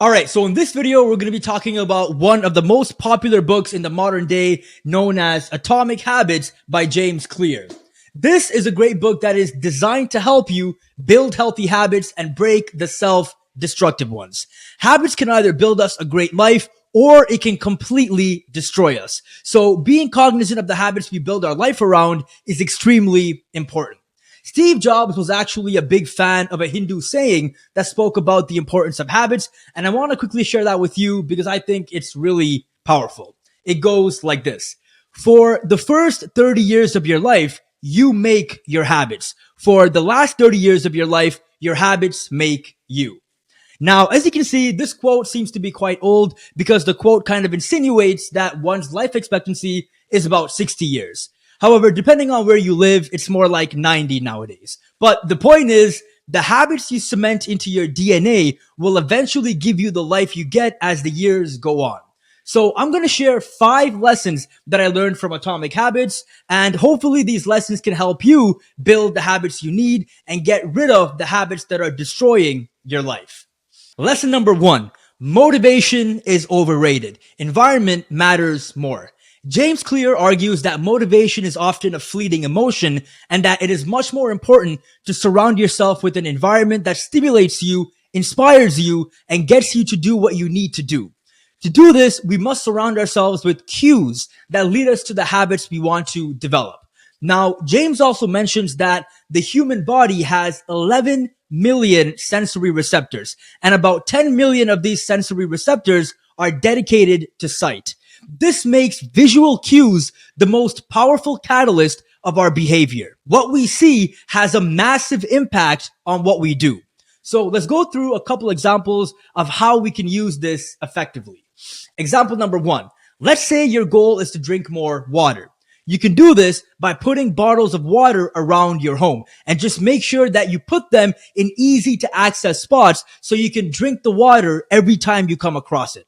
All right, so in this video, we're going to be talking about one of the most popular books in the modern day, known as Atomic Habits by James Clear. This is a great book that is designed to help you build healthy habits and break the self-destructive ones. Habits can either build us a great life or it can completely destroy us. So being cognizant of the habits we build our life around is extremely important. Steve Jobs was actually a big fan of a Hindu saying that spoke about the importance of habits, and I want to quickly share that with you because I think it's really powerful. It goes like this. For the first 30 years of your life, you make your habits. For the last 30 years of your life, your habits make you. Now, as you can see, this quote seems to be quite old because the quote kind of insinuates that one's life expectancy is about 60 years. However, depending on where you live, it's more like 90 nowadays. But the point is, the habits you cement into your DNA will eventually give you the life you get as the years go on. So I'm going to share 5 lessons that I learned from Atomic Habits, and hopefully these lessons can help you build the habits you need and get rid of the habits that are destroying your life. Lesson number 1, motivation is overrated. Environment matters more. James Clear argues that motivation is often a fleeting emotion and that it is much more important to surround yourself with an environment that stimulates you, inspires you, and gets you to do what you need to do. To do this, we must surround ourselves with cues that lead us to the habits we want to develop. Now, James also mentions that the human body has 11 million sensory receptors, and about 10 million of these sensory receptors are dedicated to sight. This makes visual cues the most powerful catalyst of our behavior. What we see has a massive impact on what we do. So let's go through a couple examples of how we can use this effectively. Example number 1. Let's say your goal is to drink more water. You can do this by putting bottles of water around your home and just make sure that you put them in easy to access spots so you can drink the water every time you come across it.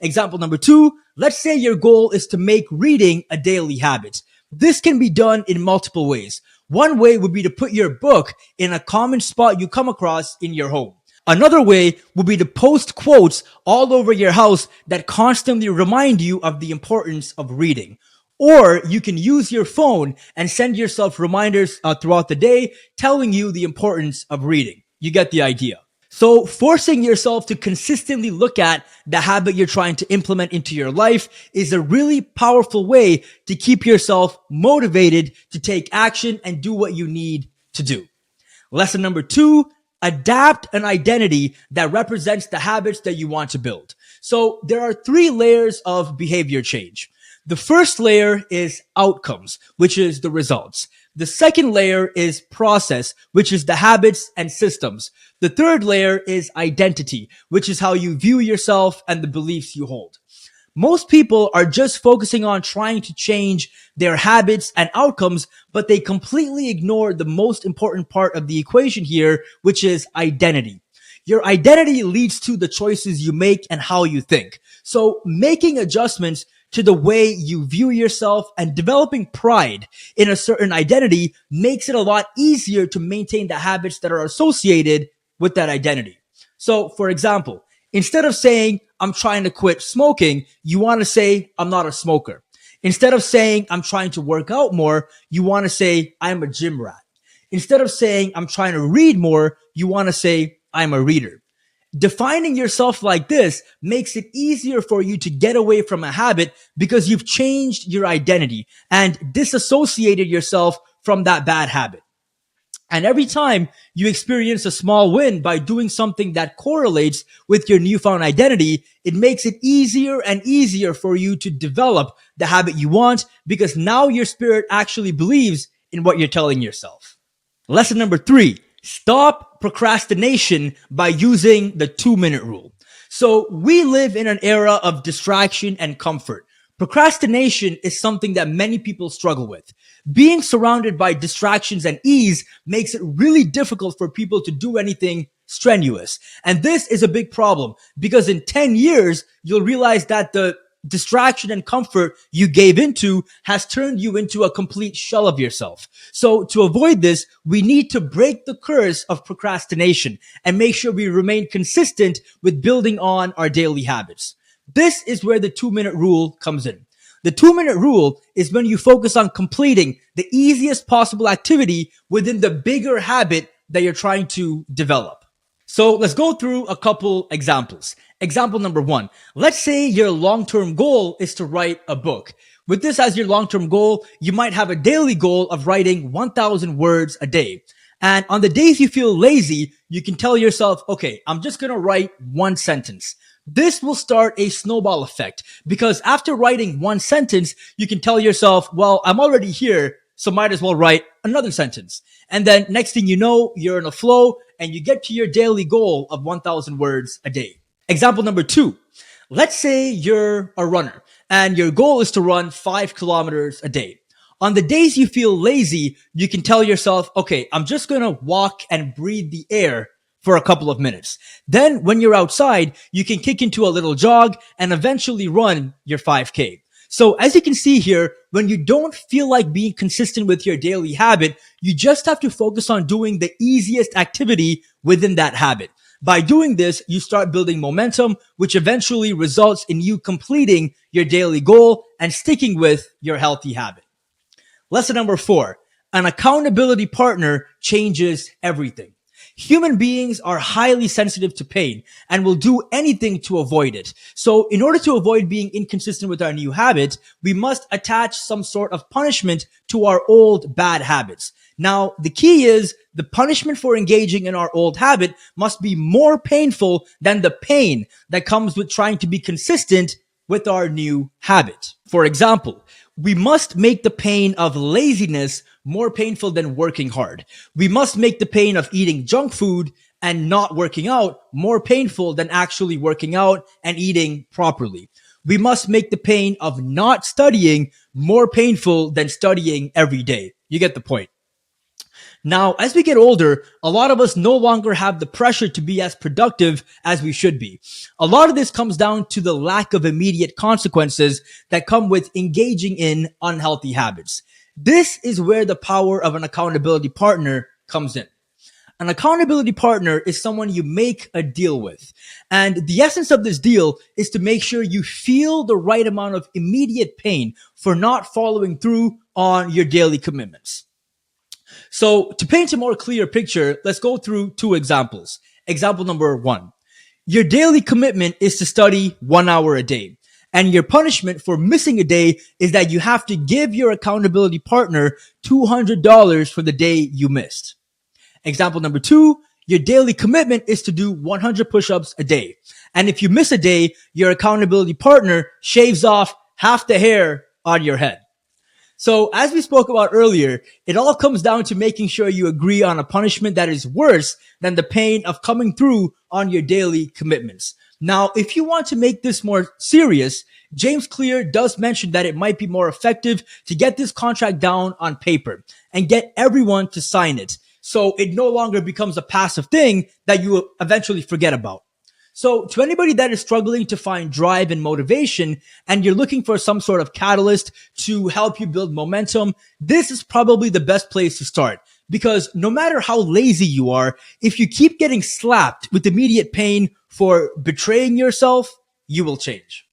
Example number 2, let's say your goal is to make reading a daily habit. This can be done in multiple ways. One way would be to put your book in a common spot you come across in your home. Another way would be to post quotes all over your house that constantly remind you of the importance of reading. Or you can use your phone and send yourself reminders throughout the day telling you the importance of reading. You get the idea. So forcing yourself to consistently look at the habit you're trying to implement into your life is a really powerful way to keep yourself motivated to take action and do what you need to do. Lesson number 2, adapt an identity that represents the habits that you want to build. So there are 3 layers of behavior change. The first layer is outcomes, which is the results. The second layer is process, which is the habits and systems. The third layer is identity, which is how you view yourself and the beliefs you hold. Most people are just focusing on trying to change their habits and outcomes, but they completely ignore the most important part of the equation here, which is identity. Your identity leads to the choices you make and how you think. So making adjustments to the way you view yourself and developing pride in a certain identity makes it a lot easier to maintain the habits that are associated with that identity. So, for example, instead of saying, I'm trying to quit smoking, you want to say, I'm not a smoker. Instead of saying, I'm trying to work out more, you want to say, I'm a gym rat. Instead of saying, I'm trying to read more, you want to say, I'm a reader. Defining yourself like this makes it easier for you to get away from a habit because you've changed your identity and disassociated yourself from that bad habit. And every time you experience a small win by doing something that correlates with your newfound identity, it makes it easier and easier for you to develop the habit you want because now your spirit actually believes in what you're telling yourself. Lesson number 3. Stop procrastination by using the 2-minute rule. So we live in an era of distraction and comfort. Procrastination is something that many people struggle with. Being surrounded by distractions and ease makes it really difficult for people to do anything strenuous. And this is a big problem because in 10 years, you'll realize that the distraction and comfort you gave into has turned you into a complete shell of yourself. So to avoid this, we need to break the curse of procrastination and make sure we remain consistent with building on our daily habits. This is where the 2 minute rule comes in. The 2 minute rule is when you focus on completing the easiest possible activity within the bigger habit that you're trying to develop. So let's go through a couple examples. Example number one. Let's say your long-term goal is to write a book. With this as your long-term goal, you might have a daily goal of writing 1,000 words a day. And on the days you feel lazy, you can tell yourself, okay, I'm just going to write one sentence. This will start a snowball effect because after writing one sentence, you can tell yourself, well, I'm already here, so might as well write another sentence. And then next thing you know, you're in a flow and you get to your daily goal of 1,000 words a day. Example number two. Let's say you're a runner and your goal is to run 5 kilometers a day. On the days you feel lazy, you can tell yourself, okay, I'm just going to walk and breathe the air for a couple of minutes. Then when you're outside, you can kick into a little jog and eventually run your 5K. So as you can see here, when you don't feel like being consistent with your daily habit, you just have to focus on doing the easiest activity within that habit. By doing this, you start building momentum, which eventually results in you completing your daily goal and sticking with your healthy habit. Lesson number 4, an accountability partner changes everything. Human beings are highly sensitive to pain and will do anything to avoid it. So in order to avoid being inconsistent with our new habit, we must attach some sort of punishment to our old bad habits. Now, the key is the punishment for engaging in our old habit must be more painful than the pain that comes with trying to be consistent with our new habit. For example, we must make the pain of laziness more painful than working hard. We must make the pain of eating junk food and not working out more painful than actually working out and eating properly. We must make the pain of not studying more painful than studying every day. You get the point. Now, as we get older, a lot of us no longer have the pressure to be as productive as we should be. A lot of this comes down to the lack of immediate consequences that come with engaging in unhealthy habits. This is where the power of an accountability partner comes in. An accountability partner is someone you make a deal with. And the essence of this deal is to make sure you feel the right amount of immediate pain for not following through on your daily commitments. So to paint a more clear picture, let's go through 2 examples. Example number 1. Your daily commitment is to study 1 hour a day. And your punishment for missing a day is that you have to give your accountability partner $200 for the day you missed. Example number 2, your daily commitment is to do 100 push-ups a day. And if you miss a day, your accountability partner shaves off half the hair on your head. So as we spoke about earlier, it all comes down to making sure you agree on a punishment that is worse than the pain of coming through on your daily commitments. Now, if you want to make this more serious, James Clear does mention that it might be more effective to get this contract down on paper and get everyone to sign it, so it no longer becomes a passive thing that you eventually forget about. So to anybody that is struggling to find drive and motivation and you're looking for some sort of catalyst to help you build momentum, this is probably the best place to start. Because no matter how lazy you are, if you keep getting slapped with immediate pain for betraying yourself, you will change.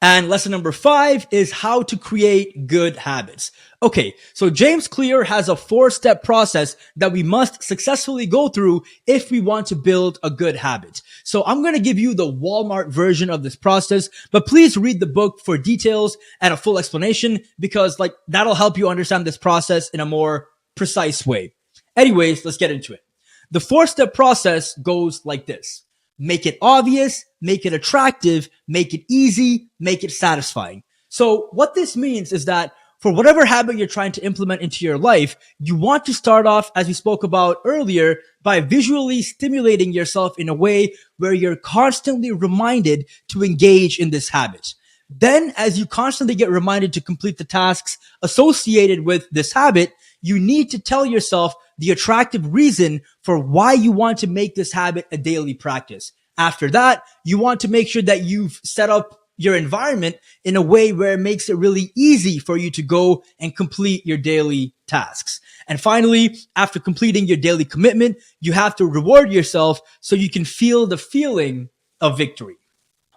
And lesson number 5 is how to create good habits. Okay, so James Clear has a 4-step process that we must successfully go through if we want to build a good habit. So I'm going to give you the Walmart version of this process, but please read the book for details and a full explanation because that'll help you understand this process in a more precise way. Anyways, let's get into it. The 4-step process goes like this. Make it obvious, make it attractive, make it easy, make it satisfying. So what this means is that for whatever habit you're trying to implement into your life, you want to start off, as we spoke about earlier, by visually stimulating yourself in a way where you're constantly reminded to engage in this habit. Then, as you constantly get reminded to complete the tasks associated with this habit, you need to tell yourself the attractive reason for why you want to make this habit a daily practice. After that, you want to make sure that you've set up your environment in a way where it makes it really easy for you to go and complete your daily tasks. And finally, after completing your daily commitment, you have to reward yourself so you can feel the feeling of victory.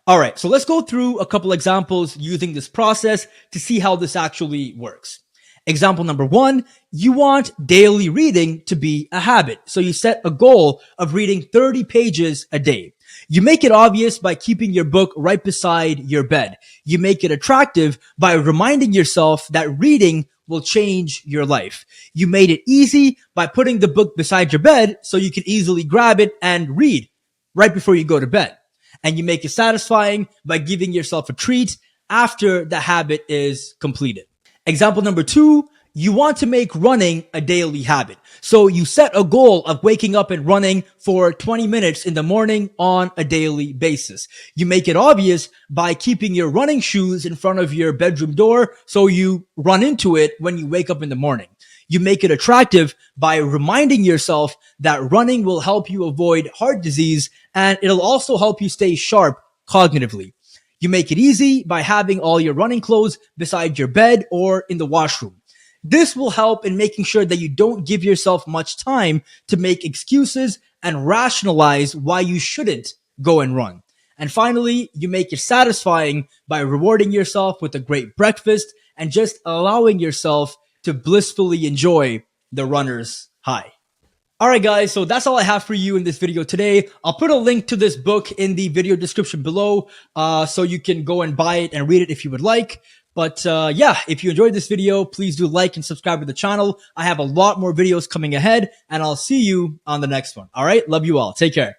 All right, so let's go through a couple examples using this process to see how this actually works. Example number one, you want daily reading to be a habit. So you set a goal of reading 30 pages a day. You make it obvious by keeping your book right beside your bed. You make it attractive by reminding yourself that reading will change your life. You made it easy by putting the book beside your bed so you can easily grab it and read right before you go to bed. And you make it satisfying by giving yourself a treat after the habit is completed. Example number two, you want to make running a daily habit. So you set a goal of waking up and running for 20 minutes in the morning on a daily basis. You make it obvious by keeping your running shoes in front of your bedroom door so you run into it when you wake up in the morning. You make it attractive by reminding yourself that running will help you avoid heart disease and it'll also help you stay sharp cognitively. You make it easy by having all your running clothes beside your bed or in the washroom. This will help in making sure that you don't give yourself much time to make excuses and rationalize why you shouldn't go and run. And finally, you make it satisfying by rewarding yourself with a great breakfast and just allowing yourself to blissfully enjoy the runner's high. All right, guys, so that's all I have for you in this video today. I'll put a link to this book in the video description below so you can go and buy it and read it if you would like. But yeah, if you enjoyed this video, please do like and subscribe to the channel. I have a lot more videos coming ahead, and I'll see you on the next one. All right, love you all. Take care.